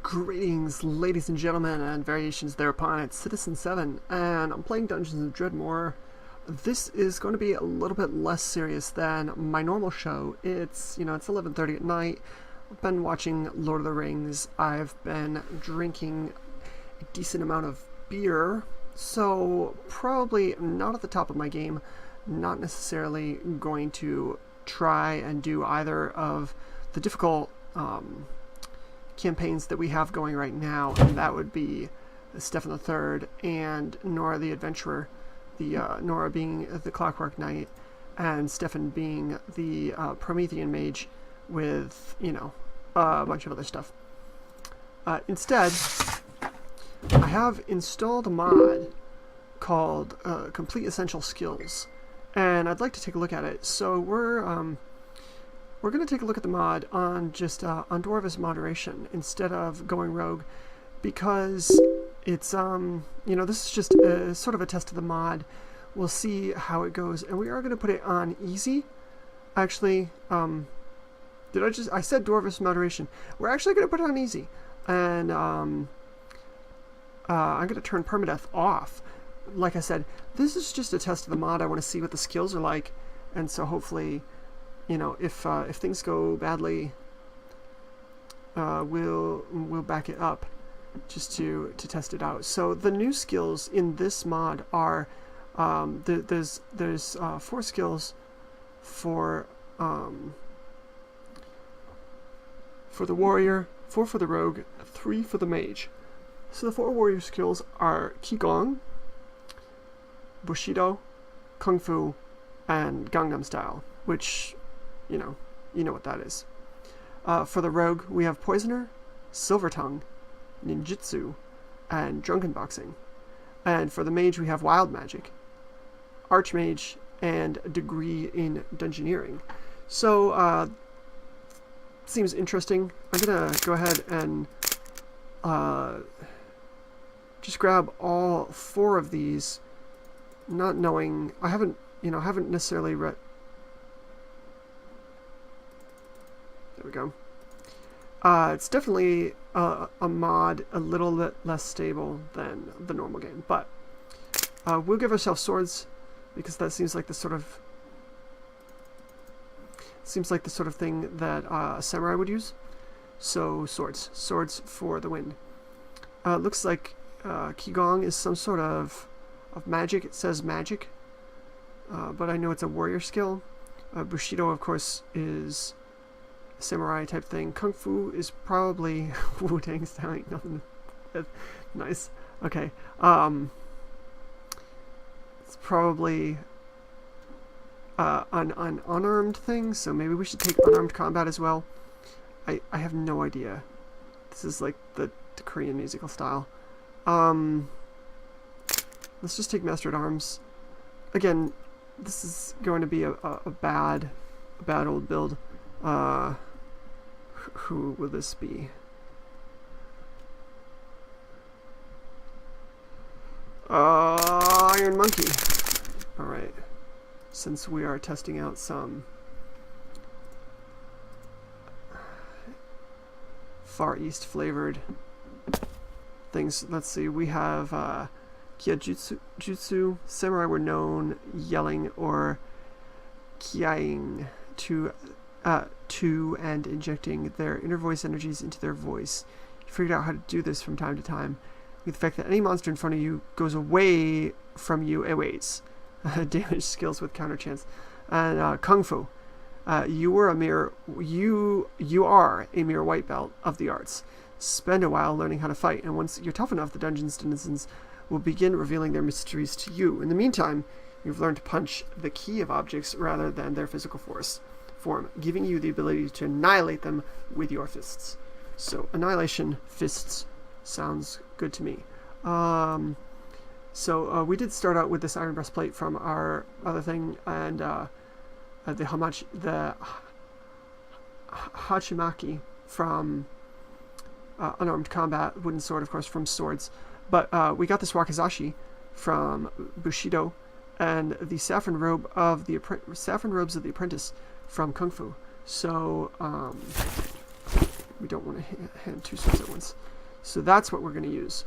Greetings, ladies and gentlemen, and variations thereupon. It's Citizen 7, and I'm playing Dungeons of Dredmor. This is going to be a little bit less serious than my normal show. It's 11:30 at night. I've been watching Lord of the Rings. I've been drinking a decent amount of beer, so probably not at the top of my game. Not necessarily going to try and do either of the difficult campaigns that we have going right now, and that would be Stefan the Third and Nora the Adventurer, the Nora being the Clockwork Knight and Stefan being the Promethean Mage with a bunch of other stuff. Instead, I have installed a mod called Compleat Essential Skills, and I'd like to take a look at it. So we're going to take a look at the mod on just on Dwarvis moderation instead of going rogue, because it's this is just sort of a test of the mod. We'll see how it goes, and we are going to put it on easy. Actually, I said Dwarvis moderation. We're actually going to put it on easy, and I'm going to turn permadeath off. Like I said, this is just a test of the mod. I want to see what the skills are like, and so hopefully, if things go badly, we'll back it up just to test it out. So the new skills in this mod are there's 4 skills for the warrior, 4 for the rogue, 3 for the mage. So the 4 warrior skills are Qigong, Bushido, Kung Fu, and Gangnam Style, which you know what that is. For the rogue, we have Poisoner, Silver Tongue, Ninjutsu, and Drunken Boxing. And for the mage, we have Wild Magic, Archmage, and Degree in Dungeoneering. So, seems interesting. I'm gonna go ahead and just grab all 4 of these, not knowing, I haven't necessarily read. There we go. It's definitely a mod a little bit less stable than the normal game, but we'll give ourselves swords, because that seems like the sort of thing that a samurai would use. So swords for the win. Looks like Qigong is some sort of magic. It says magic, but I know it's a warrior skill. Bushido, of course, is samurai type thing. Kung Fu is probably Wu-Tang style. Nothing. Nice. Okay. It's probably an unarmed thing, so maybe we should take unarmed combat as well. I have no idea. This is like the Korean musical style. Let's just take Master at Arms. Again, this is going to be a bad old build. Who will this be? Iron Monkey. Alright. Since we are testing out some Far East flavored things, let's see. We have Kyajutsu. Samurai were known yelling or kiaing to and injecting their inner voice energies into their voice. You figured out how to do this from time to time. With the fact that any monster in front of you goes away from you, it waits. Damage skills with counter chance. And Kung Fu. You are a mere white belt of the arts. Spend a while learning how to fight, and once you're tough enough, the dungeon's denizens will begin revealing their mysteries to you. In the meantime, you've learned to punch the key of objects rather than their physical form, giving you the ability to annihilate them with your fists. So annihilation fists sounds good to me. So we did start out with this iron breastplate from our other thing, and the hachimaki from unarmed combat, wooden sword, of course, from swords. But we got this wakizashi from Bushido, and the saffron robes of the apprentice from Kung Fu. So We don't want to hand 2 swords at once. So that's what we're going to use.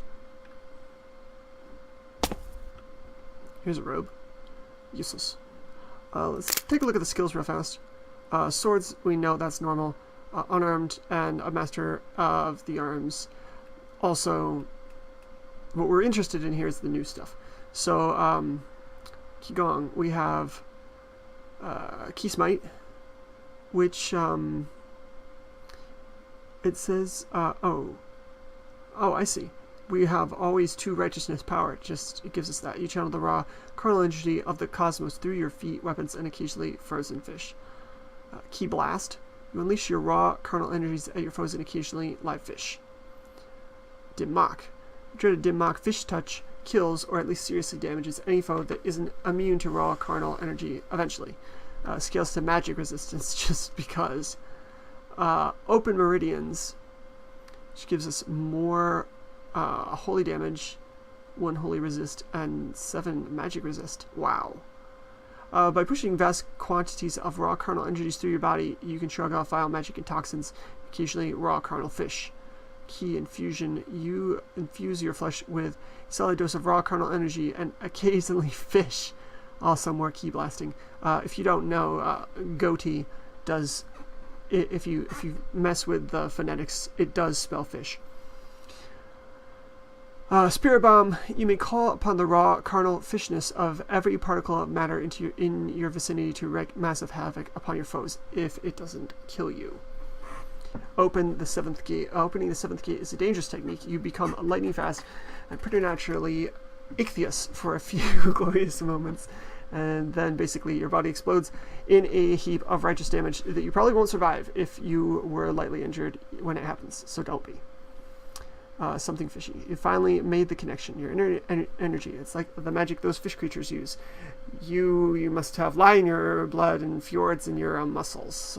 Here's a robe. Useless. Let's take a look at the skills real fast. Swords, we know that's normal. Unarmed and a master of the arms. Also, what we're interested in here is the new stuff. So, Qigong, we have Ki Smite, which it says, oh, I see. We have always 2 righteousness power. It gives us that. You channel the raw carnal energy of the cosmos through your feet, weapons, and occasionally frozen fish. Ki Blast. You unleash your raw carnal energies at your foes and occasionally live fish. Dim Mock. Dreaded Dim Mock fish touch kills or at least seriously damages any foe that isn't immune to raw carnal energy eventually. Scales to magic resistance just because. Open Meridians, which gives us more holy damage, 1 holy resist, and 7 magic resist. Wow. By pushing vast quantities of raw carnal energies through your body, you can shrug off vile magic and toxins, occasionally raw carnal fish. Ki Infusion, you infuse your flesh with a solid dose of raw carnal energy and occasionally fish. Also more ki blasting. If you don't know, Goatee does, if you mess with the phonetics, it does spell fish. Spirit Bomb, you may call upon the raw carnal fishness of every particle of matter in your vicinity to wreak massive havoc upon your foes if it doesn't kill you. Opening the 7th gate is a dangerous technique. You become lightning fast and preternaturally ichthyosis for a few glorious moments, and then basically your body explodes in a heap of righteous damage that you probably won't survive if you were lightly injured when it happens, so don't be. Something fishy. You finally made the connection. Your inner energy. It's like the magic those fish creatures use. You must have lie in your blood and fjords in your muscles.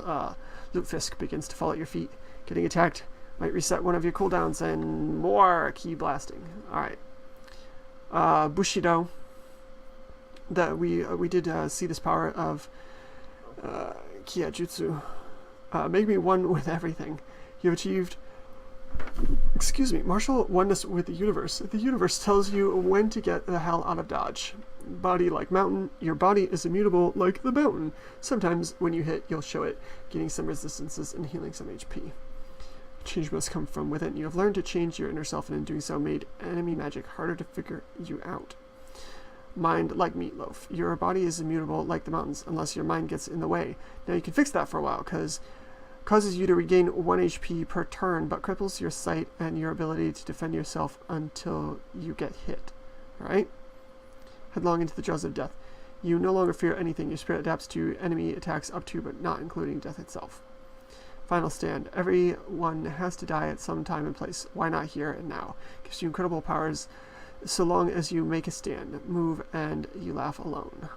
Lutefisk begins to fall at your feet. Getting attacked might reset one of your cooldowns and more ki blasting. Alright. Bushido. That we did see this power of Kia Jutsu. Make me one with everything. You have achieved martial oneness with the universe. The universe tells you when to get the hell out of Dodge. Body like mountain, your body is immutable like the mountain. Sometimes when you hit, you'll show it, gaining some resistances and healing some HP. Change must come from within. You have learned to change your inner self, and in doing so made enemy magic harder to figure you out. Mind like meatloaf. Your body is immutable like the mountains, unless your mind gets in the way. Now you can fix that for a while, because causes you to regain 1 HP per turn, but cripples your sight and your ability to defend yourself until you get hit. Alright? Headlong into the jaws of death. You no longer fear anything. Your spirit adapts to enemy attacks up to, but not including death itself. Final stand. Everyone has to die at some time and place. Why not here and now? Gives you incredible powers so long as you make a stand, move, and you laugh alone.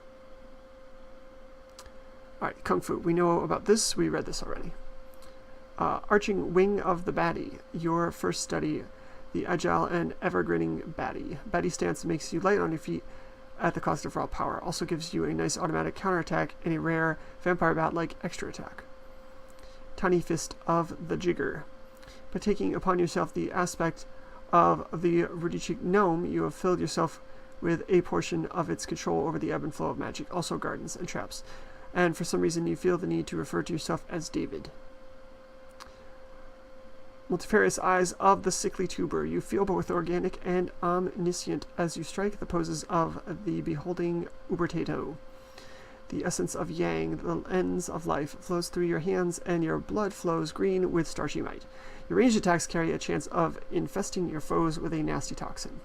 Alright, Kung Fu. We know about this. We read this already. Arching Wing of the Baddie, your first study, the agile and ever-grinning Baddie. Baddie stance makes you light on your feet at the cost of raw power. Also gives you a nice automatic counterattack and a rare vampire bat-like extra attack. Tiny Fist of the Jigger. By taking upon yourself the aspect of the Rudichik gnome, you have filled yourself with a portion of its control over the ebb and flow of magic, also gardens and traps. And for some reason you feel the need to refer to yourself as David. Multifarious eyes of the sickly tuber. You feel both organic and omniscient as you strike the poses of the beholding ubertato. The essence of yang, the lens of life, flows through your hands, and your blood flows green with starchy might. Your ranged attacks carry a chance of infesting your foes with a nasty toxin.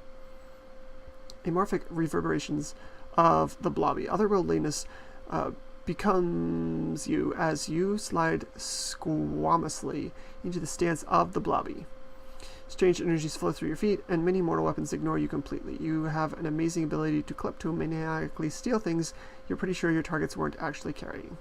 Amorphic reverberations of the blobby. Otherworldliness becomes you as you slide squamously into the stance of the blobby. Strange energies flow through your feet, and many mortal weapons ignore you completely. You have an amazing ability to kleptomaniacally steal things you're pretty sure your targets weren't actually carrying.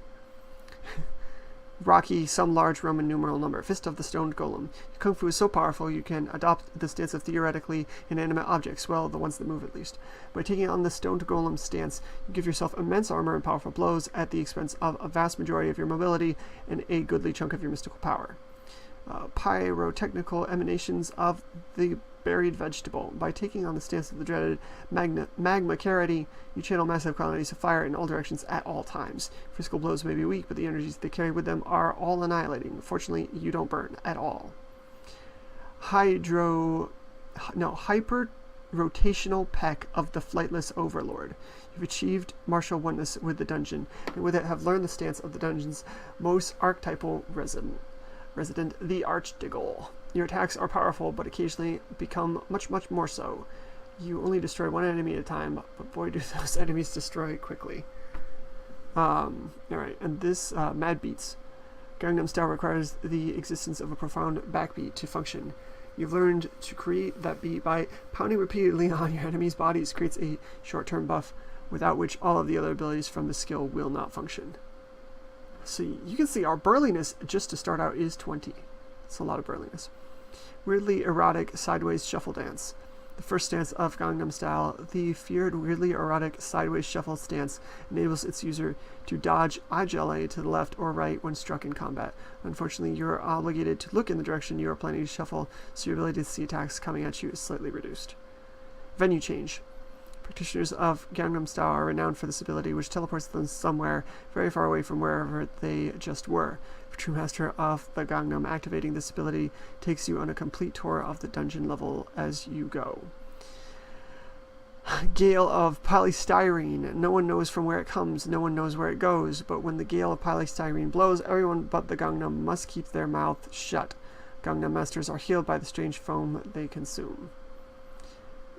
Rocky, some large Roman numeral number. Fist of the Stoned Golem. Kung Fu is so powerful you can adopt the stance of theoretically inanimate objects, well, the ones that move at least. By taking on the Stoned Golem stance, you give yourself immense armor and powerful blows at the expense of a vast majority of your mobility and a goodly chunk of your mystical power. pyrotechnical emanations of the buried vegetable. By taking on the stance of the dreaded magma carity, you channel massive quantities of fire in all directions at all times. Physical blows may be weak, but the energies they carry with them are all annihilating. Fortunately, you don't burn at all. Hyper rotational peck of the flightless overlord. You've achieved martial oneness with the dungeon, and with it have learned the stance of the dungeon's most archetypal resident, the Archdiggle. Your attacks are powerful, but occasionally become much more so. You only destroy one enemy at a time, but boy do those enemies destroy quickly. Alright, and this Mad Beats. Gangnam Style requires the existence of a profound backbeat to function. You've learned to create that beat by pounding repeatedly on your enemy's bodies. Creates a short-term buff, without which all of the other abilities from the skill will not function. So you can see our burliness, just to start out, is 20. It's a lot of burliness. Weirdly erotic sideways shuffle dance. The first stance of Gangnam Style, the feared weirdly erotic sideways shuffle stance, enables its user to dodge agile to the left or right when struck in combat. Unfortunately, you're obligated to look in the direction you are planning to shuffle, so your ability to see attacks coming at you is slightly reduced. Venue change. Practitioners of Gangnam Style are renowned for this ability, which teleports them somewhere very far away from wherever they just were. For true master of the Gangnam, activating this ability takes you on a complete tour of the dungeon level as you go. Gale of polystyrene. No one knows from where it comes, no one knows where it goes, but when the gale of polystyrene blows, everyone but the Gangnam must keep their mouth shut. Gangnam masters are healed by the strange foam they consume.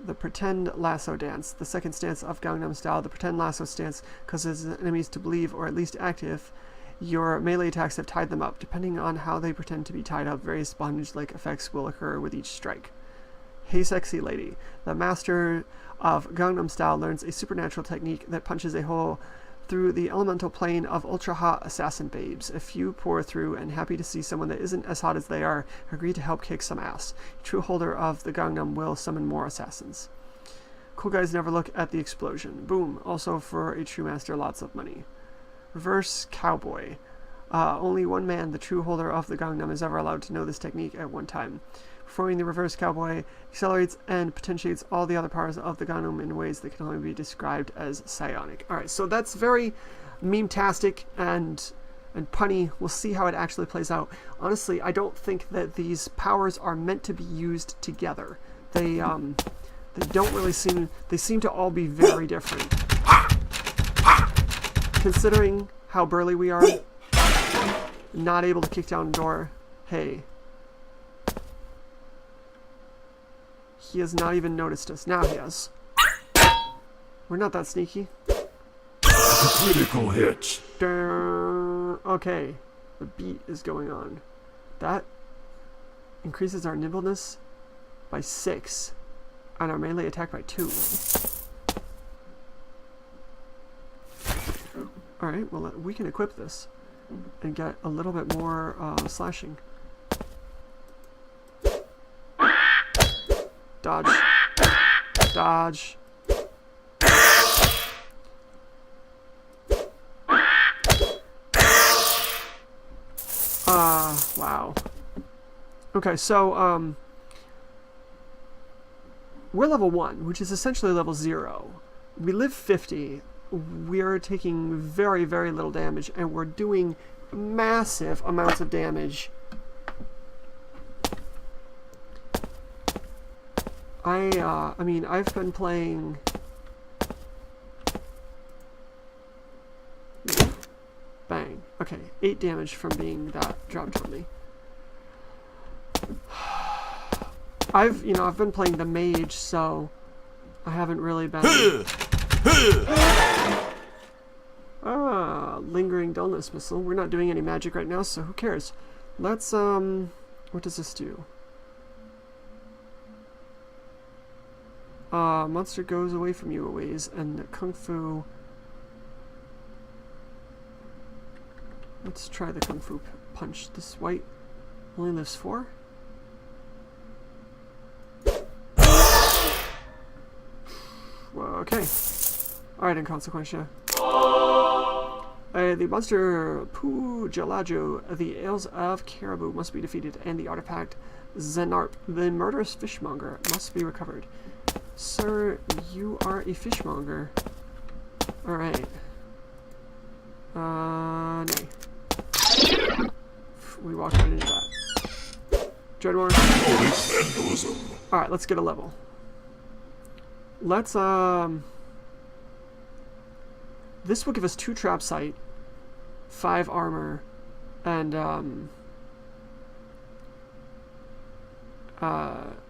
The Pretend Lasso Dance. The second stance of Gangnam Style, the Pretend Lasso stance, causes enemies to believe, or at least act if, your melee attacks have tied them up. Depending on how they pretend to be tied up, various bondage-like effects will occur with each strike. Hey Sexy Lady. The master of Gangnam Style learns a supernatural technique that punches a hole through the elemental plane of ultra-hot assassin babes. A few pour through, and happy to see someone that isn't as hot as they are, agree to help kick some ass. A true holder of the Gangnam will summon more assassins. Cool guys never look at the explosion. Boom. Also for a true master, lots of money. Reverse Cowboy. Only one man, the true holder of the Gangnam, is ever allowed to know this technique at one time. Performing the Reverse Cowboy accelerates and potentiates all the other powers of the Gangnam in ways that can only be described as psionic. Alright, so that's very meme-tastic and punny. We'll see how it actually plays out. Honestly, I don't think that these powers are meant to be used together. They don't really seem... They seem to all be very different. Considering how burly we are, not able to kick down a door, hey... He has not even noticed us. Now he has. We're not that sneaky. Critical hit. Okay. The beat is going on. That increases our nimbleness by 6 and our melee attack by 2. Alright, well, we can equip this and get a little bit more slashing. Dodge. Dodge. Wow. Okay, so, we're level 1, which is essentially level 0. We live 50. We're taking very, very little damage, and we're doing massive amounts of damage. I mean, I've been playing... Bang. Okay, 8 damage from being that dropped on me. I've been playing the mage, so I haven't really been... Lingering Dullness Missile. We're not doing any magic right now, so who cares? Let's, what does this do? Monster goes away from you a ways, and Kung Fu... Let's try the Kung Fu Punch. This white only lives 4? Well, okay. Alright, Inconsequentia. The monster Pujalajo, the ales of caribou must be defeated, and the artifact Zenarp, the murderous fishmonger, must be recovered. Sir, you are a fishmonger. Alright. Nay. We walked right into that. Dredmor. Alright, let's get a level. Let's, this will give us 2 trap sight, 5 armor, and,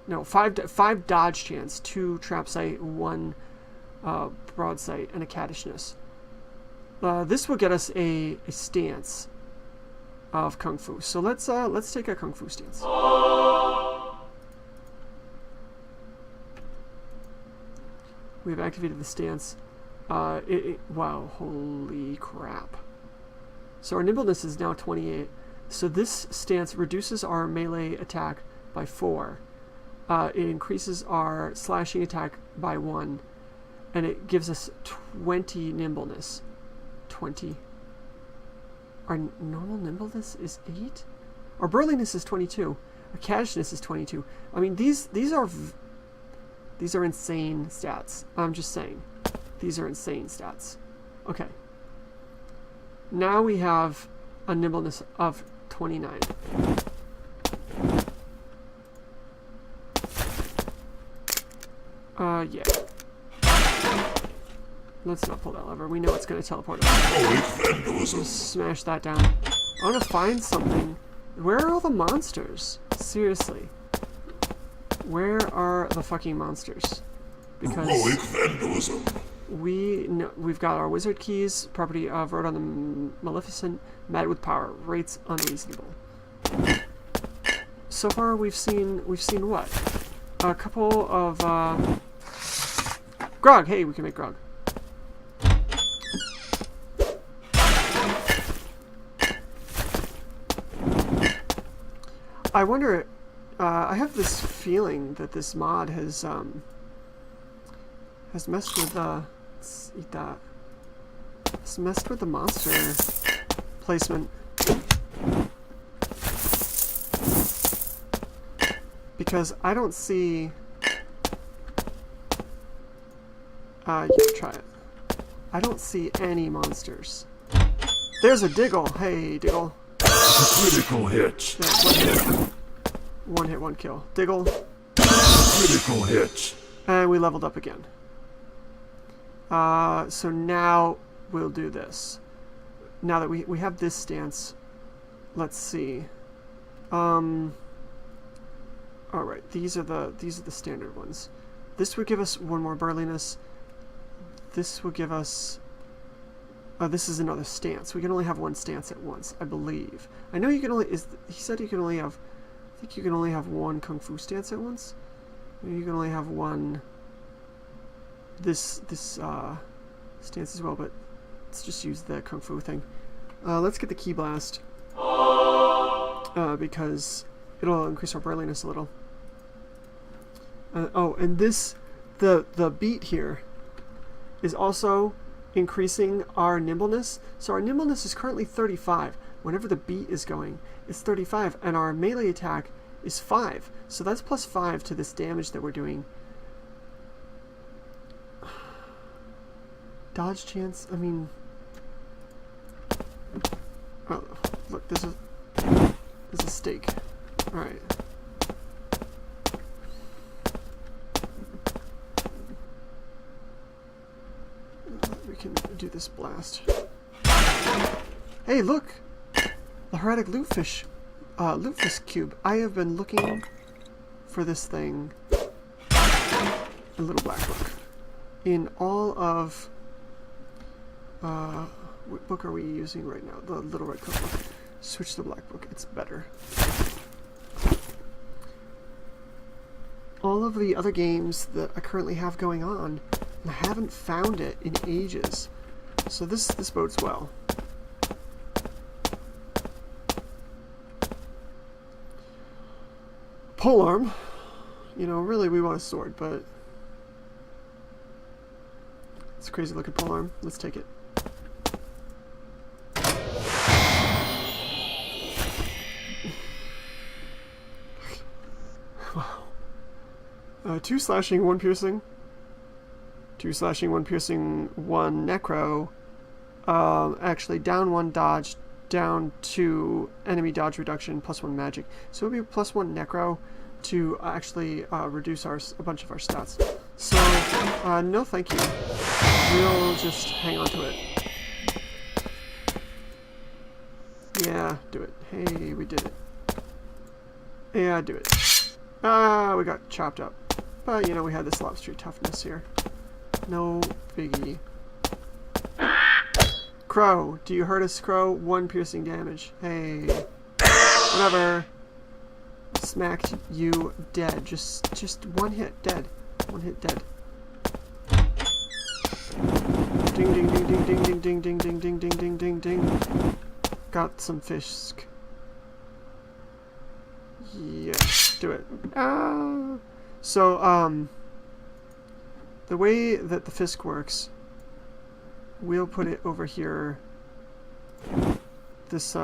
no, 5 dodge chance, 2 trap sight, 1 broad sight, and a caddishness. This will get us a stance of Kung Fu. So let's take a Kung Fu stance. We've activated the stance. Wow, holy crap. So our nimbleness is now 28. So this stance reduces our melee attack by 4. It increases our slashing attack by 1. And it gives us 20 nimbleness. 20. Our normal nimbleness is 8? Our burliness is 22. Our caddishness is 22. I mean, these are insane stats. I'm just saying. These are insane stats. Okay. Now we have a nimbleness of 29. Yeah. Let's not pull that lever. We know it's going to teleport us. Just smash that down. I want to find something. Where are all the monsters? Seriously. Where are the fucking monsters? Because we've got our wizard keys, property of Road on the Maleficent, mad with power, rates unreasonable. So far we've seen what? A couple of grog. Hey, we can make grog. I wonder. I have this feeling that this mod has messed with let's eat that. Has messed with the monster placement. Because I don't see yeah, try it. I don't see any monsters. There's a Diggle. Hey, Diggle. Critical hit. Yeah, one hit, 1 kill. Diggle. Critical hit. And we leveled up again. So now we'll do this. Now that we have this stance, let's see. All right, these are the standard ones. This would give us 1 more burliness. This will give us. This is another stance. We can only have 1 stance at once, I believe. I know you can only. He said you can only have. I think you can only have 1 Kung Fu stance at once. Maybe you can only have 1. This stance as well, but let's just use the Kung Fu thing. Let's get the Ki Blast because it'll increase our burliness a little. Oh, and the beat here is also increasing our nimbleness. So our nimbleness is currently 35. Whenever the beat is going, it's 35, and our melee attack is 5. So that's plus 5 to this damage that we're doing. Dodge chance, I mean... Oh, look, there's a stake. Alright. We can do this blast. Hey, look! The Heretic Lootfish cube. I have been looking for this thing. A little black book. In all of... what book are we using right now? The Little Red Cookbook. Switch to the black book. It's better. All of the other games that I currently have going on, I haven't found it in ages. So this bodes well. Polearm. You know, really we want a sword, but it's a crazy looking polearm. Let's take it. 2 slashing, 1 piercing. 2 slashing, 1 piercing, 1 necro. Actually, down 1 dodge, down 2 enemy dodge reduction, +1 magic. So it would be +1 necro to actually reduce a bunch of our stats. So, no thank you. We'll just hang on to it. Yeah, do it. Hey, we did it. Yeah, do it. We got chopped up. But, you know, we had this lobster toughness here. No biggie. Crow. Do you hurt us, Crow? 1 piercing damage. Hey. Whatever. Smacked you dead. Just 1 hit. Dead. 1 hit dead. Ding ding ding ding ding ding ding ding ding ding ding ding ding ding. Got some fisk. Yeah, do it. So, the way that the fisk works, we'll put it over here. This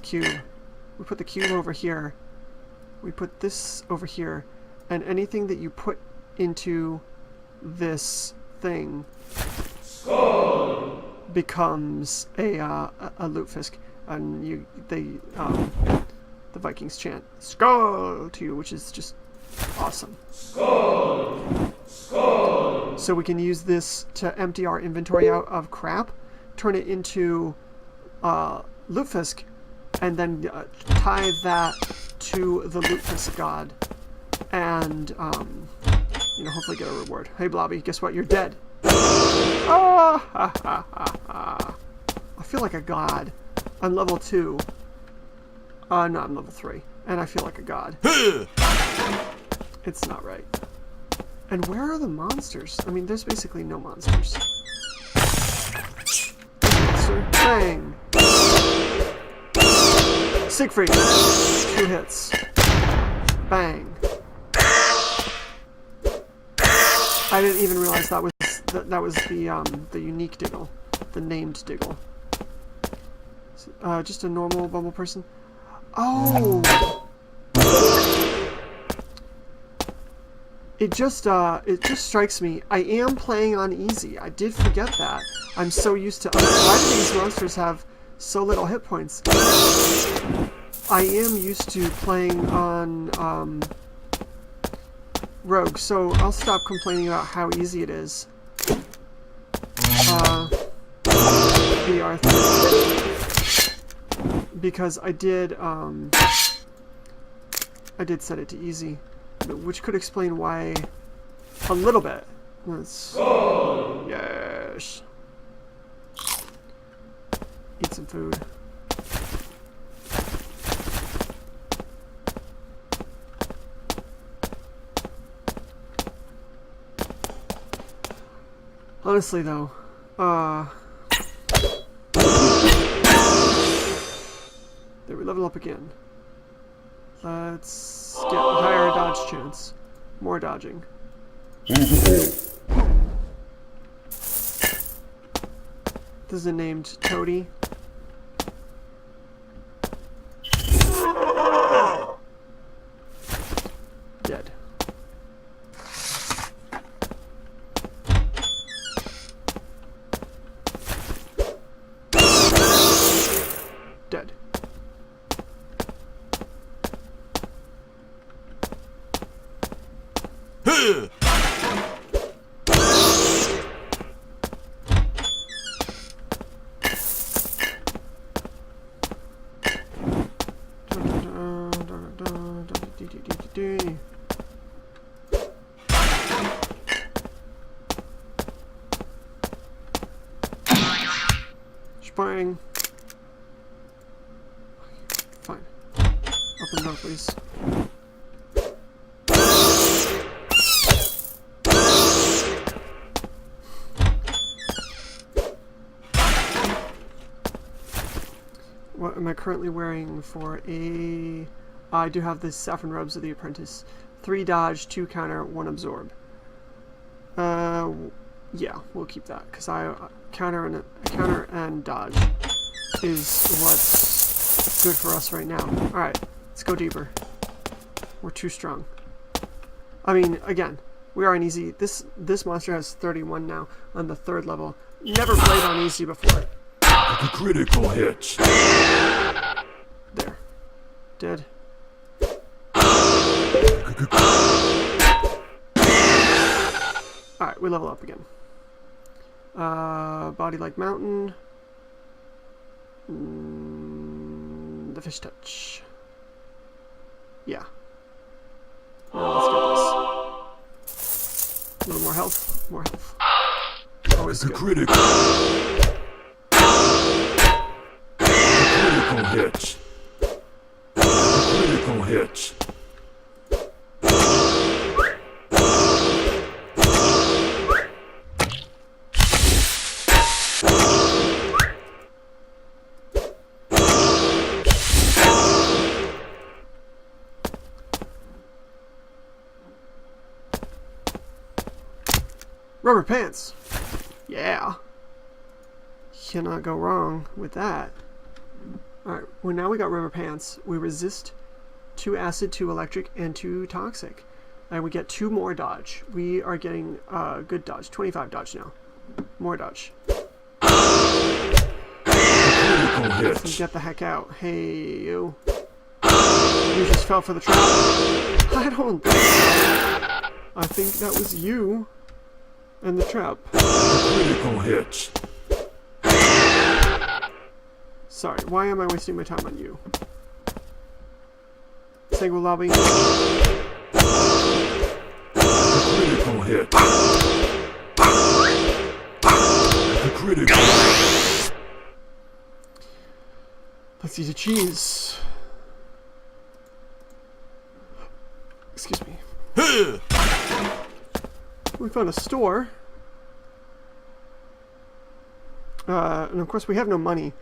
cube. We put the cube over here. We put this over here, and anything that you put into this thing becomes a lutefisk, and the Vikings chant "Skull" to you, which is just awesome. Skull! Skull! So we can use this to empty our inventory out of crap, turn it into lutefisk, and then tie that to the lutefisk god, and you know, hopefully get a reward. Hey, Blobby, guess what? You're dead. Ah, ha, ha, ha, ha. I feel like a god. I'm level 2. No, I'm level 3. And I feel like a god. It's not right. And where are the monsters? I mean, there's basically no monsters. Monster. Bang! Siegfried. 2 hits. Bang. I didn't even realize that was the unique Diggle, the named Diggle. Just a normal bumble person. Oh, it just strikes me. I am playing on easy. I did forget that. I'm so used to. Why do these monsters have so little hit points? I am used to playing on rogue, so I'll stop complaining about how easy it is. Because I did set it to easy, which could explain why a little bit. Let's, yes. Eat some food. Honestly, though, there we level up again. Let's get higher dodge chance. More dodging. This is a named Toady. Dead. Dead. Spring. Fine. Open the door, please. What am I currently wearing for a... I do have the Saffron Robes of the Apprentice. 3 dodge, 2 counter, 1 absorb. Yeah, we'll keep that, because counter and dodge is what's good for us right now. Alright, let's go deeper. We're too strong. I mean, again, we are on easy. This monster has 31 now on the 3rd level. Never played on easy before. The critical hit. There. Dead. Alright, we level up again. Body like mountain. The fish touch. Yeah. Now let's get this. A little more health. More health. Always The good. critical. Critical hit. Critical hit. Rubber pants. Yeah. Cannot go wrong with that. Alright, well now we got rubber pants. We resist 2 acid, 2 electric, and 2 toxic. And we get 2 more dodge. We are getting good dodge. 25 dodge now. More dodge. Critical hit. So get the heck out. Hey, you. You just fell for the trap. I don't think so. I think that was you and the trap. Critical hit. Sorry, why am I wasting my time on you? Single lobby. Critical hit. The critical. Let's eat a cheese. Excuse me. We found a store. And of course we have no money,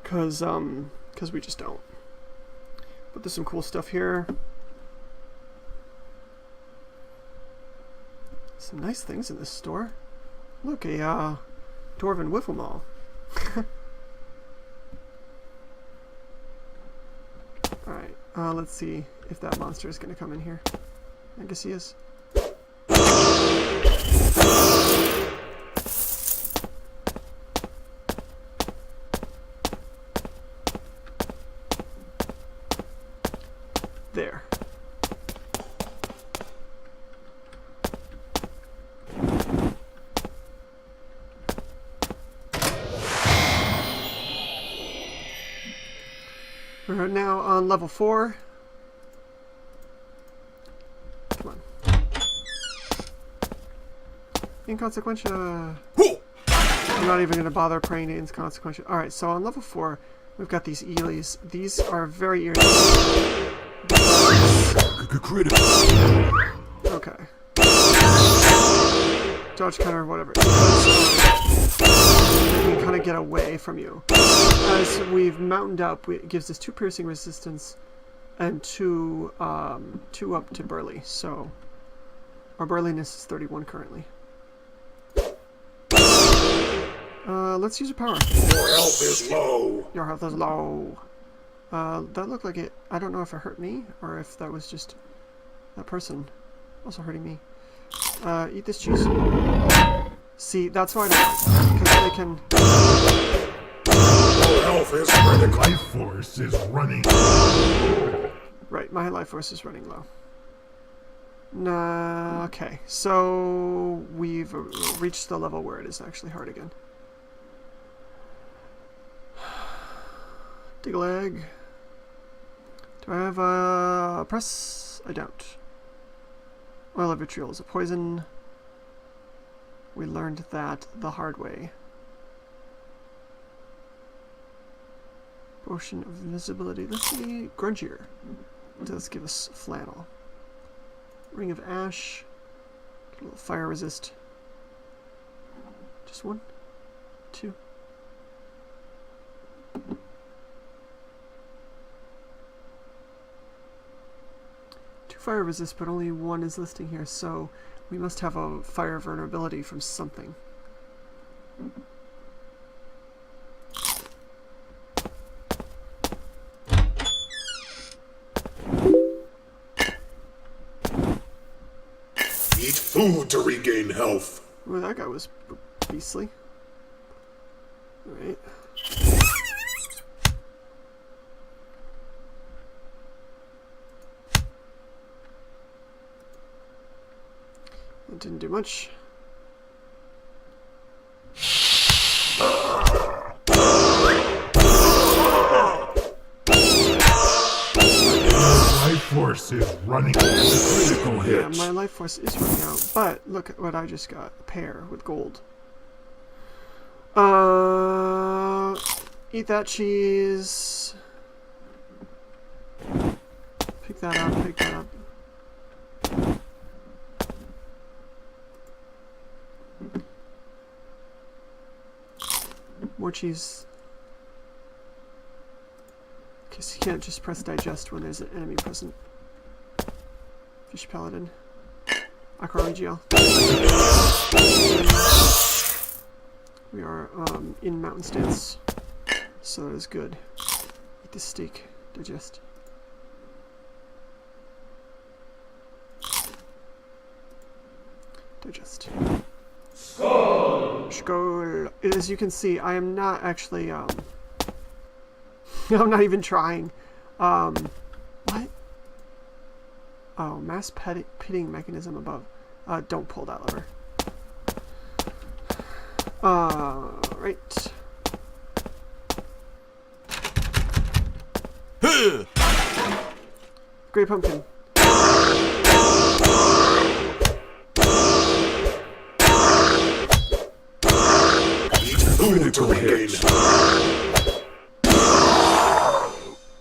cause we just don't. But there's some cool stuff here. Some nice things in this store. Look, a Dwarven Wiffle Ball. Alright, let's see if that monster is going to come in here. I guess he is. There. We're now on level 4. Come on. Inconsequential. I'm not even going to bother praying to inconsequential. Alright, so on level 4, we've got these Eelies. These are very irritating. Critical. Okay. Dodge counter, whatever. We can kind of get away from you. As we've mountained up, it gives us 2 piercing resistance and 2 up to burly. So our burliness is 31 currently. Let's use a power. Your health is low. Your health is low. That looked like it. I don't know if it hurt me or if that was just that person also hurting me. Eat this cheese. See, that's why I don't like because they can. Your health is critical. Life force is running. Right, my life force is running low. Nah, okay, so we've reached the level where it is actually hard again. Dig a leg. Do I have a press? I don't. Oil of vitriol is a poison. We learned that the hard way. Potion of invisibility. Let's see. Grungier. Does give us flannel. Ring of ash. A little fire resist. Just 1, 2. Fire resist, but only 1 is listing here, so we must have a fire vulnerability from something. Eat food to regain health. Well, that guy was beastly. Alright. That didn't do much. Life force is running out. Critical hit. Yeah, my life force is running out, but look at what I just got. A pear with gold. Eat that cheese. Pick that up, pick that up. More cheese. Because you can't just press digest when there's an enemy present. Fish paladin. Aquaregial. We are in mountain stance, so that is good. Eat this steak. Digest. Digest. Skål. As you can see, I am not actually I'm not even trying. What? Oh, mass pitting mechanism above. Don't pull that lever. Right. Great pumpkin. Food to regain health.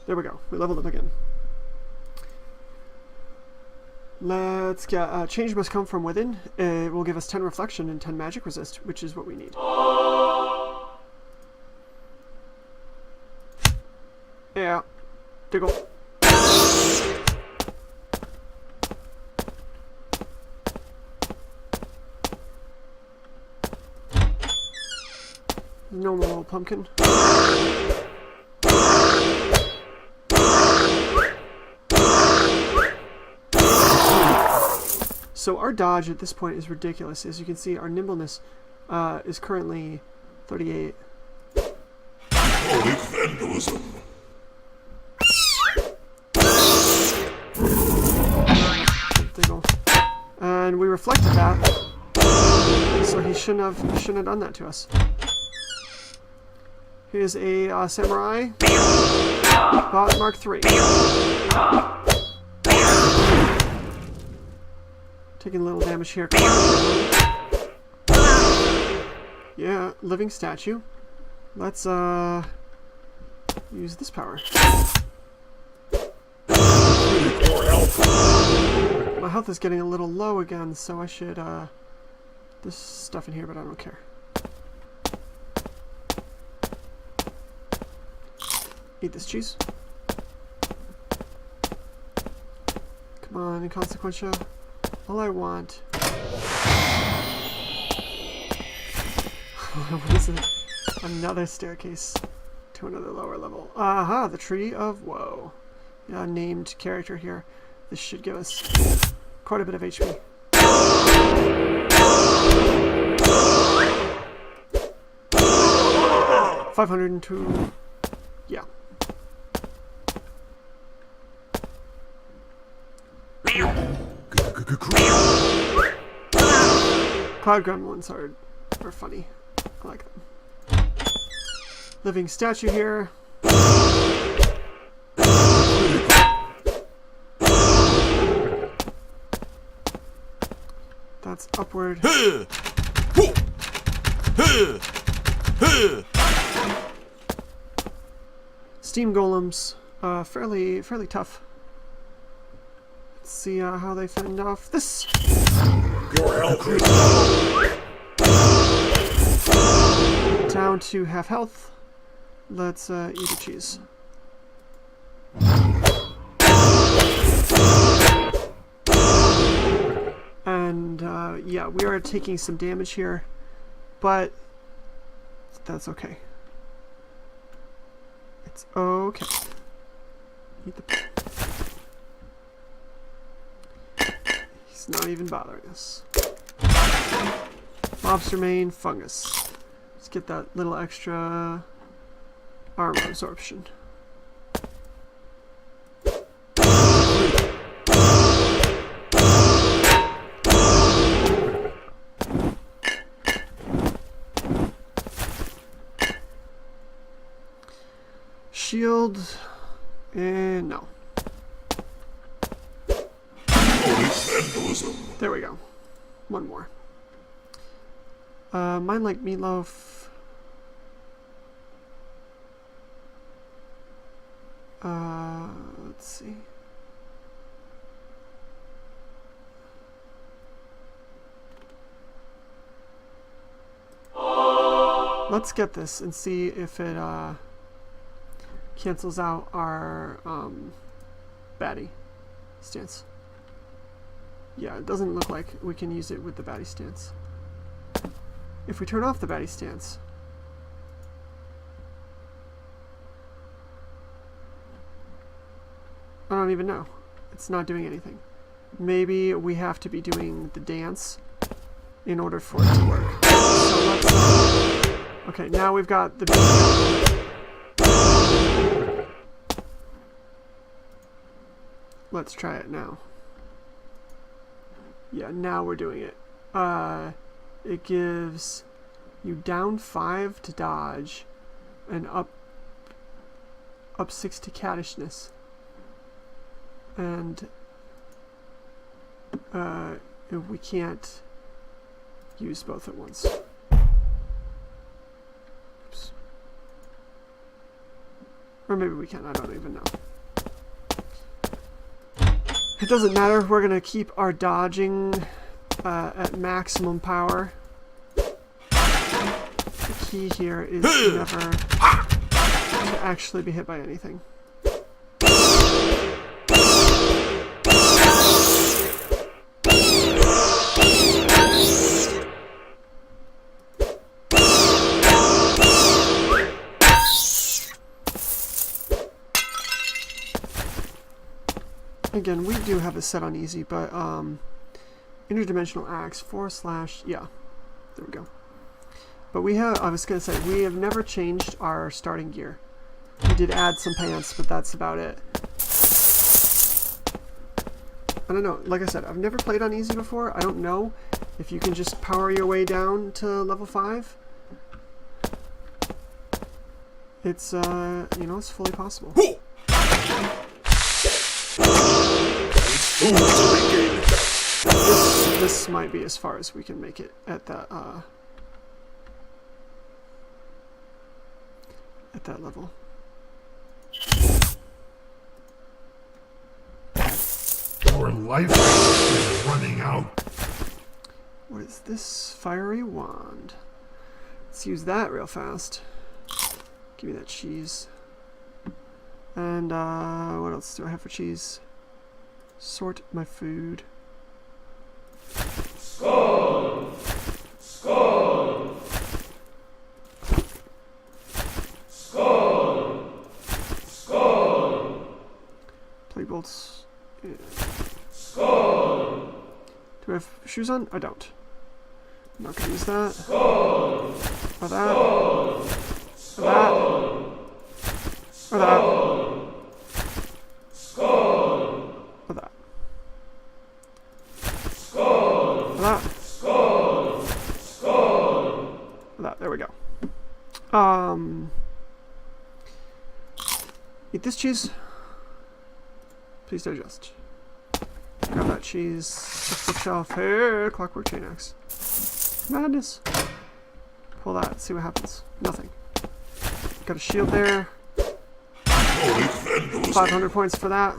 There we go. We leveled up again. Let's get change must come from within. It will give us 10 reflection and 10 magic resist, which is what we need. Yeah. Diggle. Normal little pumpkin. So our dodge at this point is ridiculous. As you can see, our nimbleness is currently 38. Holy vandalism. Diggle. And we reflected that, so he shouldn't have done that to us. Here's a samurai. Mark III. Taking a little damage here. Yeah, living statue. Let's use this power. My health is getting a little low again, so I should there's stuff in here, but I don't care. Eat this cheese. Come on, inconsequential. All I want. What is it? Another staircase to another lower level. Aha, the Tree of Woe. Named character here. This should give us quite a bit of HP. 502. Yeah. Cloud gremlins are funny. I like them. Living statue here. That's upward. Steam golems, fairly tough. Let's see how they fend off this. Your health is low. Down to half health. Let's eat a cheese. And yeah, we are taking some damage here, but that's okay. It's okay. Eat the... He's not even bothering us. Lobster main, fungus. Let's get that little extra armor absorption. Shield, and no. There we go. One more. Mine like meatloaf. Let's see. Let's get this and see if it cancels out our baddie stance. Yeah, it doesn't look like we can use it with the baddie stance. If we turn off the baddie stance, I don't even know. It's not doing anything. Maybe we have to be doing the dance in order for it to work. So let's, okay, now we've got the video. Let's try it now. Yeah, now we're doing it. It gives you down 5 to dodge and up 6 to cattishness. And we can't use both at once. Oops. Or maybe we can, I don't even know. It doesn't matter, we're going to keep our dodging at maximum power. The key here is never to actually be hit by anything. Again, we do have it set on easy, but interdimensional axe / yeah, there we go. But we have, I was gonna say, we have never changed our starting gear. We did add some pants, but that's about it. I don't know, like I said, I've never played on easy before. I don't know if you can just power your way down to level 5. It's, you know, it's fully possible. This might be as far as we can make it at that level. Your life is running out. What is this? Fiery wand. Let's use that real fast. Give me that cheese. And what else do I have for cheese? Sort my food. Skull! Skull! Skull! Skull! Plate bolts. Yeah. Skull! Do I have shoes on? I don't. I'm not gonna use that. Skull! Or that. Skull! Or that. Or that. Skull! Or that. Skull! Or that. Skull! Skull! Or that. There we go. Eat this cheese. Please digest. Grab that cheese. Bookshelf. Hey, clockwork chain axe. Madness. Pull that. See what happens. Nothing. Got a shield there. 500 points for that.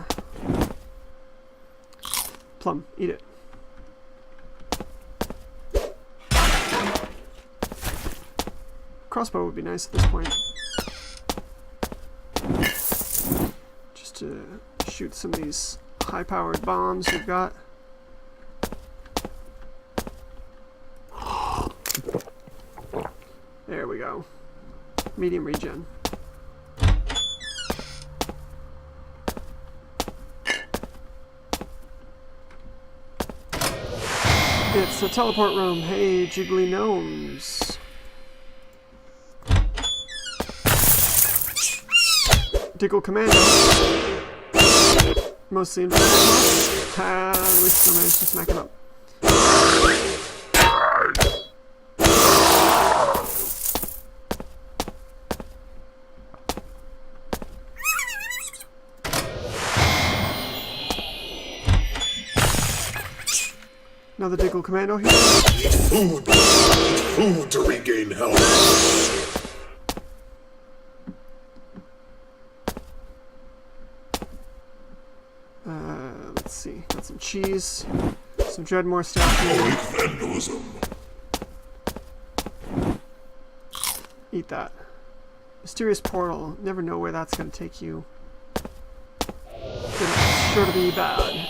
Plum. Eat it. Crossbow would be nice at this point. Just to shoot some of these high-powered bombs we've got. There we go. Medium regen. It's a teleport room. Hey, jiggly gnomes. Diggle Commando. Mostly invisible. And we still managed to smack him up. Another Diggle Commando here. Eat food. Eat food to regain health. Let's see. Got some cheese. Some Dredmor stuff here. Holy vandalism. Eat that. Mysterious portal. Never know where that's going to take you. It's sure to be bad.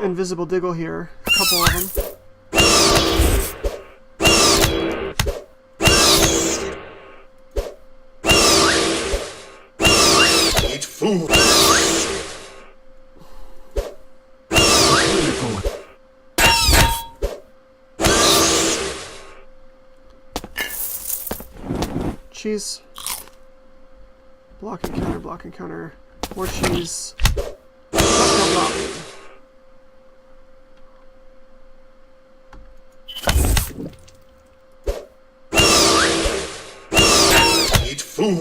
Invisible Diggle here. A couple of them. Eat food. Cheese. Block and counter, block and counter. More cheese. Block. Eat food.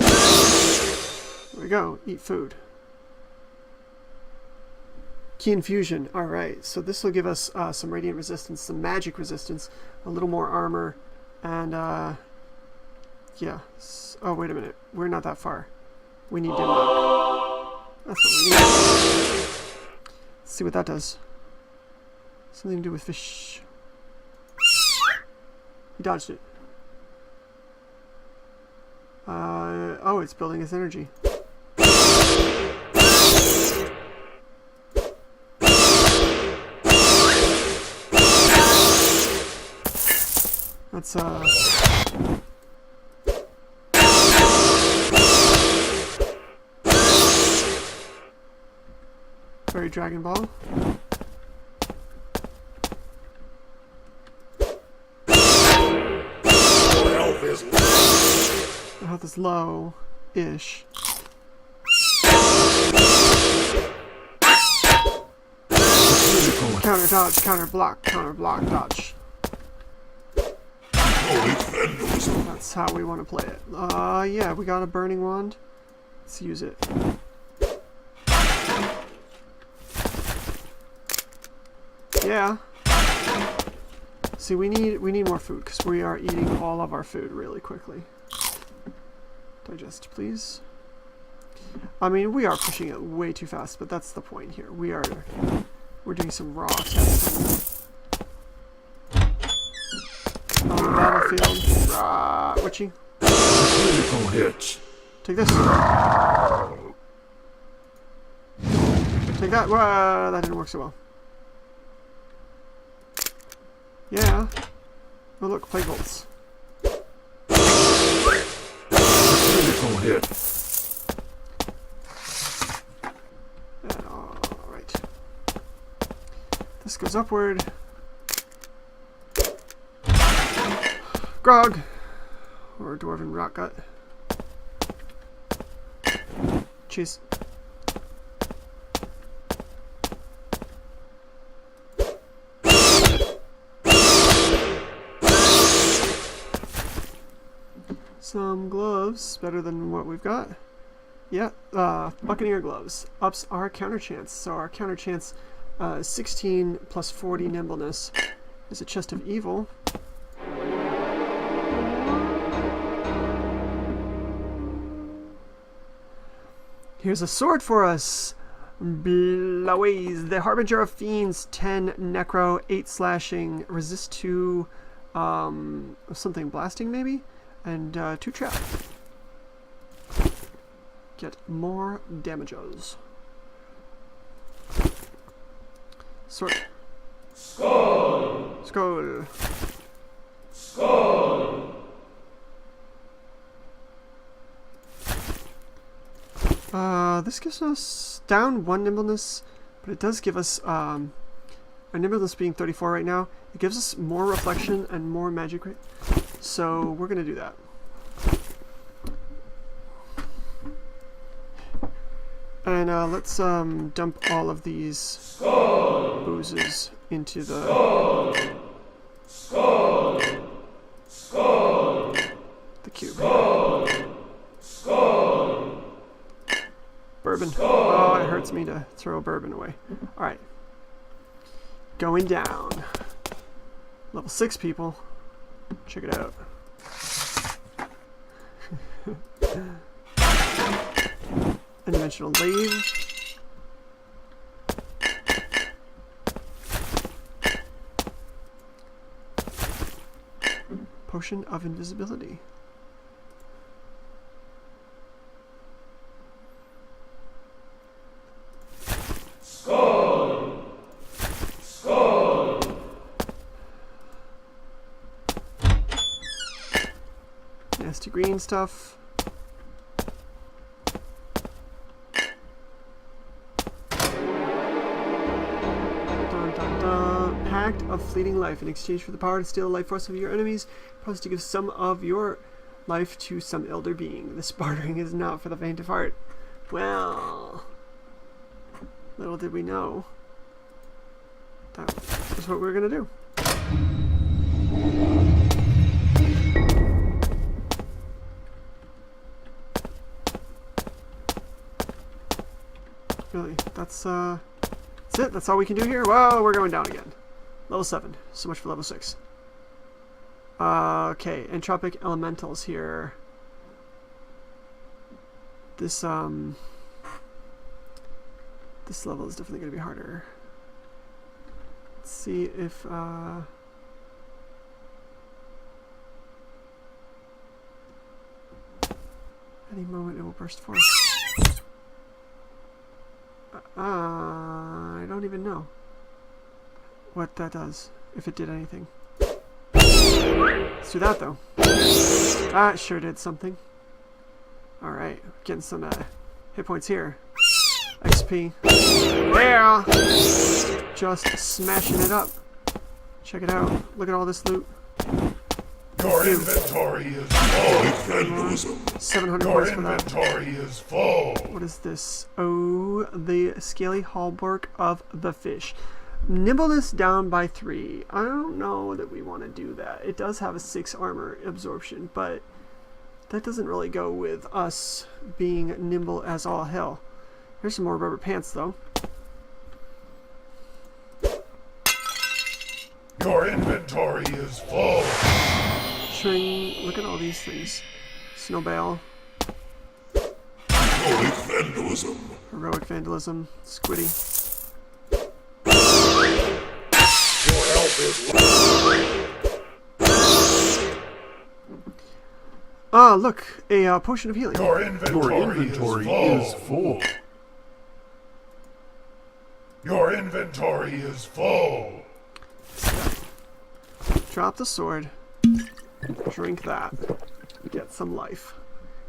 There we go. Eat food. Key infusion. Alright, so this will give us some radiant resistance, some magic resistance, a little more armor, and yeah. Oh, wait a minute. We're not that far. We need Denmark. That's what we need. Let's see what that does. Something to do with fish. He dodged it. Oh, it's building its energy. That's Fairy Dragon Ball. The health is low-ish. Counter dodge, counter block, dodge. That's how we want to play it. Yeah, we got a burning wand. Let's use it. Yeah. See, we need more food because we are eating all of our food really quickly. Digest, please. I mean, we are pushing it way too fast, but that's the point here. We're doing some raw testing. On the battlefield. Rah, witchy. Critical hit. Take this. Take that. That didn't work so well. Yeah. Oh look, plague bolts. Critical hit. Alright. This goes upward. Grog! Or Dwarven Rock Gut. Cheese. Some gloves, better than what we've got. Yeah, Buccaneer gloves ups our counter chance. So our counter chance, 16 plus 40 nimbleness, is a chest of evil. Here's a sword for us. Blaze, the Harbinger of Fiends, 10 Necro, 8 slashing, resist to something blasting maybe, and 2 trap. Get more damages. Sword. Skull. Skull. Skull. This gives us down 1 nimbleness, but it does give us, our nimbleness being 34 right now, it gives us more reflection and more magic rate. So we're going to do that. And let's dump all of these boozes into the cube. Bourbon. Oh, it hurts me to throw bourbon away. Alright. Going down. Level 6 people. Check it out. A dimensional lathe. Potion of invisibility. Nasty green stuff. Pact of fleeting life. In exchange for the power to steal the life force of your enemies, promise to give some of your life to some elder being. This bartering is not for the faint of heart. Well, little did we know that was what we were going to do. Really, that's it. That's all we can do here. Whoa, we're going down again. Level 7. So much for level 6. Okay, entropic elementals here. This this level is definitely going to be harder. Let's see if any moment it will burst forth. I don't even know what that does, if it did anything. Let's do that though. That sure did something. Alright, getting some hit points here. XP. Yeah! Just smashing it up. Check it out. Look at all this loot. Your inventory is full. 700 Your points for that. inventory is full. What is this? Oh, the scaly hallmark of the fish. Nimbleness down by 3. I don't know that we want to do that. It does have a 6 armor absorption, but that doesn't really go with us being nimble as all hell. Here's some more rubber pants, though. Your inventory is full. String. Look at all these things. Snow bale. Heroic vandalism. Heroic vandalism. Squiddy. Your health is Ah, look, a potion of healing. Your inventory is full. Your inventory is full. Drop the sword. Drink that. Get some life.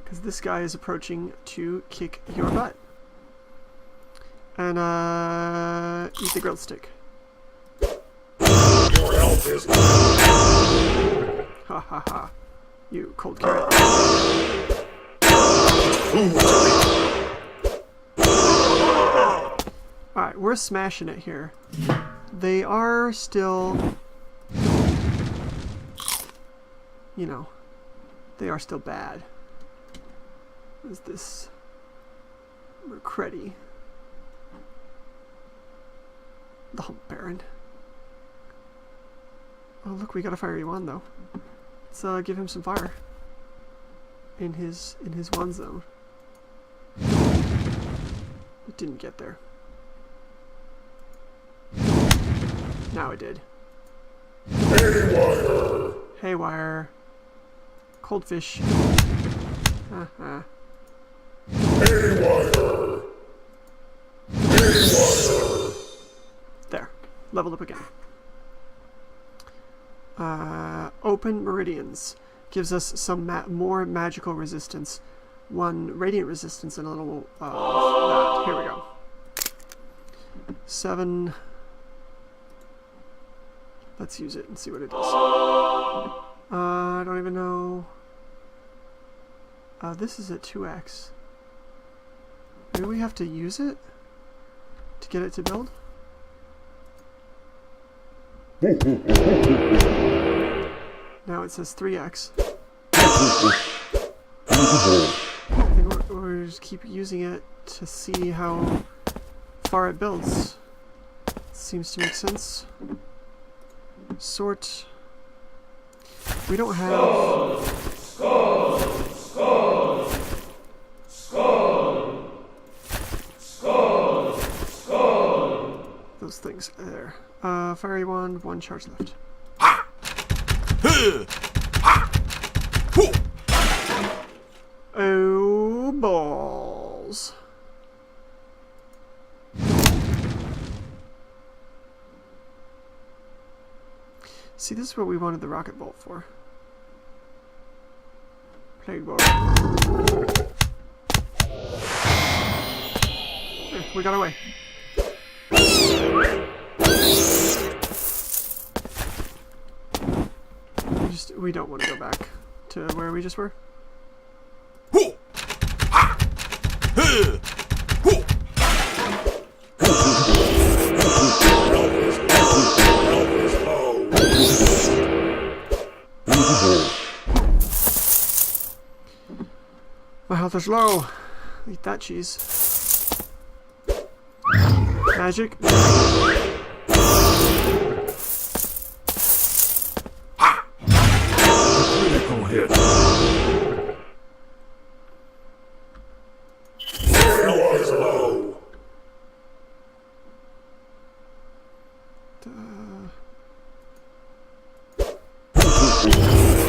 Because this guy is approaching to kick your butt. And, eat the grilled stick. Your health is Ha ha ha. You cold carrot. Alright, we're smashing it here. They are still... You know, they are still bad. What is this? McCready. The Hump Baron. Oh look, we got a fiery wand though. Let's give him some fire. In his wand zone. It didn't get there. Now it did. haywire. Haywire. Cold fish. Haywire. Haywire. There. Leveled up again. Open meridians. Gives us some more magical resistance. 1 radiant resistance and a little that. Here we go. 7. Let's use it and see what it does. I don't even know. This is at 2x. Maybe we have to use it to get it to build? Now it says 3x. I think we'll just keep using it to see how far it builds. Seems to make sense. Sort. We don't have... Those things there. Fiery wand, 1 charge left. Oh, balls. See, this is what we wanted the rocket bolt for. Plague bolt. We got away. We don't want to go back to where we just were. My health is low. Eat that cheese. Magic. Critical hit. Health is low.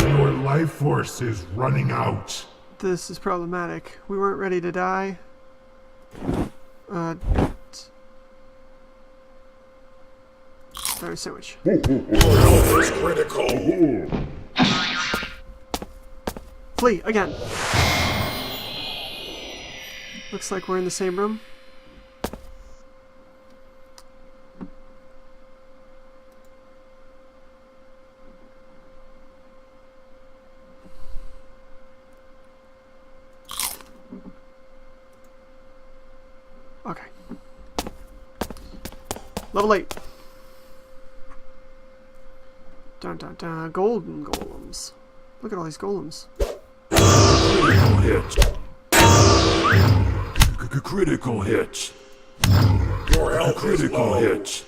Your life force is running out. This is problematic. We weren't ready to die. Fire sandwich. Your health is critical. Flee again. Looks like we're in the same room. Okay. Level 8. Dun dun dun. Golden golems. Look at all these golems. Critical hit. Critical hit. Your health critical hit.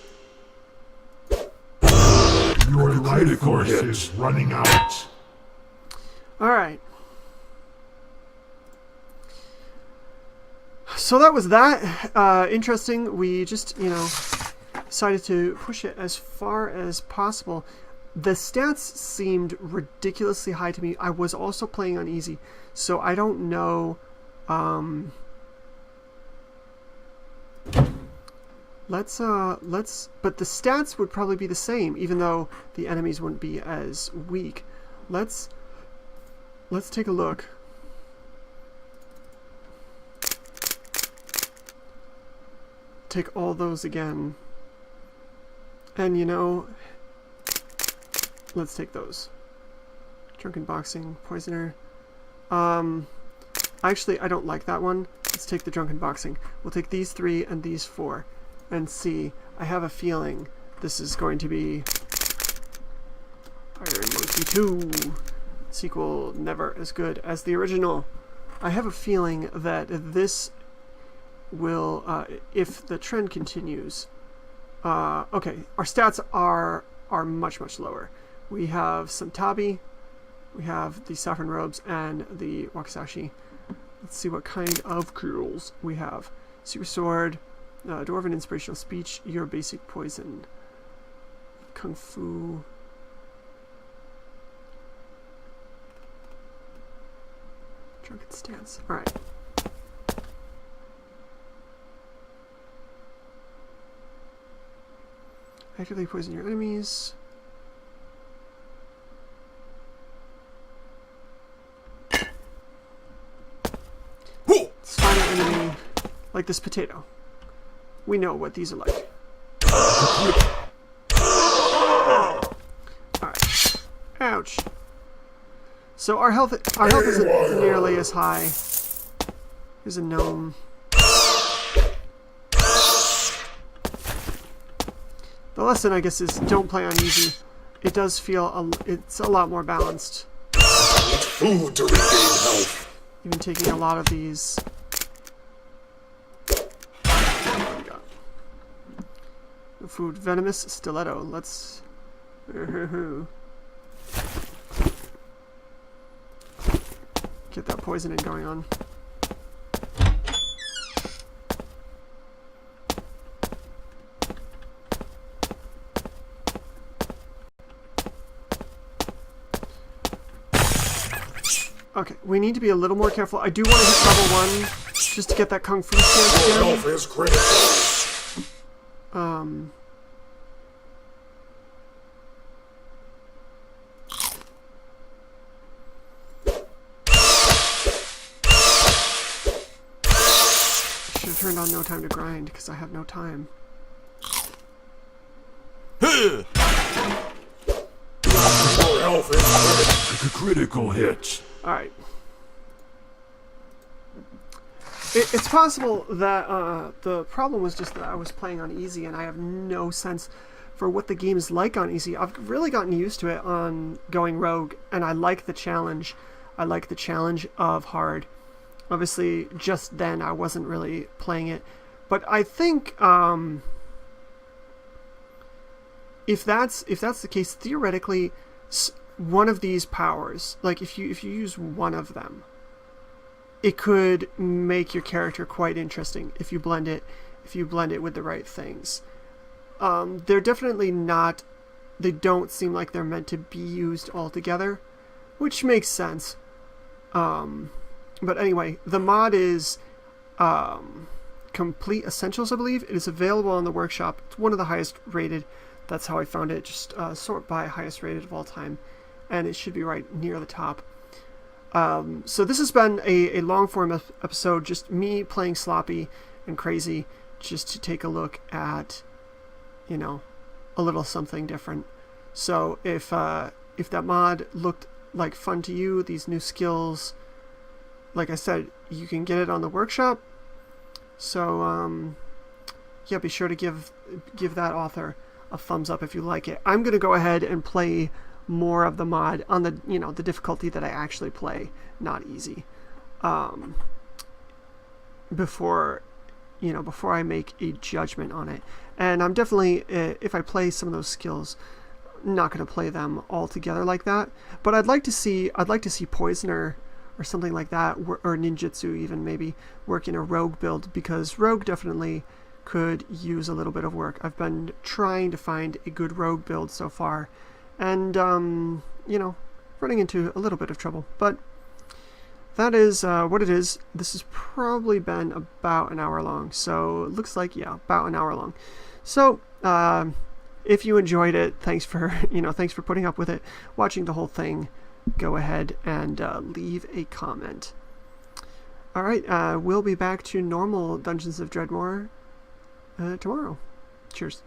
Your life force is running out. Alright. So that was that. Interesting. We just, decided to push it as far as possible. The stats seemed ridiculously high to me. I was also playing on easy, so I don't know. But the stats would probably be the same, even though the enemies wouldn't be as weak. Let's take a look. Take all those again. And let's take those. Drunken Boxing, Poisoner. Actually, I don't like that one. Let's take the Drunken Boxing. We'll take these 3 and these 4 and see. I have a feeling this is going to be Iron Monkey 2. Sequel never as good as the original. I have a feeling that this will, if the trend continues, okay, our stats are much, much lower. We have some Tabi, we have the Saffron Robes, and the Wakizashi. Let's see what kind of kills we have. Super Sword, Dwarven Inspirational Speech, Your Basic Poison, Kung Fu, Drunken Stance. Alright. Actively poison your enemies. Like this potato. We know what these are like. Alright. Ouch. So our health isn't nearly as high. Here's a gnome. The lesson, I guess, is don't play on easy. It does feel it's a lot more balanced. Food to regain health. Even taking a lot of these. Food, venomous stiletto. Let's. Get that poisoning going on. Okay, we need to be a little more careful. I do want to hit level 1 just to get that kung fu stance Your again. health is critical. Should have turned on no time to grind because I have no time. Your health is critical. Critical hit. Alright. It's possible that the problem was just that I was playing on easy and I have no sense for what the game is like on easy. I've really gotten used to it on going rogue, and I like the challenge. I like the challenge of hard. Obviously, just then I wasn't really playing it. But I think if that's the case, theoretically, one of these powers, like if you use one of them, it could make your character quite interesting if you blend it with the right things. They're definitely not. They don't seem like they're meant to be used all together, which makes sense. But anyway, the mod is Compleat Essentials, I believe. It is available on the workshop. It's one of the highest rated. That's how I found it. Just sort by highest rated of all time, and it should be right near the top. So this has been a long form episode, just me playing sloppy and crazy, just to take a look at, you know, a little something different. So if that mod looked like fun to you, these new skills, like I said, you can get it on the workshop. So yeah, be sure to give that author a thumbs up if you like it. I'm gonna go ahead and play more of the mod on the the difficulty that I actually play, not easy, before I make a judgment on it. And I'm definitely, if I play some of those skills, not going to play them all together like that. But I'd like to see Poisoner or something like that, or Ninjutsu even, maybe work in a rogue build, because rogue definitely could use a little bit of work. I've been trying to find a good rogue build so far, and running into a little bit of trouble. But that is what it is. This has probably been about an hour long, so it looks like, yeah, about an hour long. So if you enjoyed it, thanks for putting up with it, watching the whole thing. Go ahead and leave a comment. All right, we'll be back to normal Dungeons of Dredmor tomorrow. Cheers.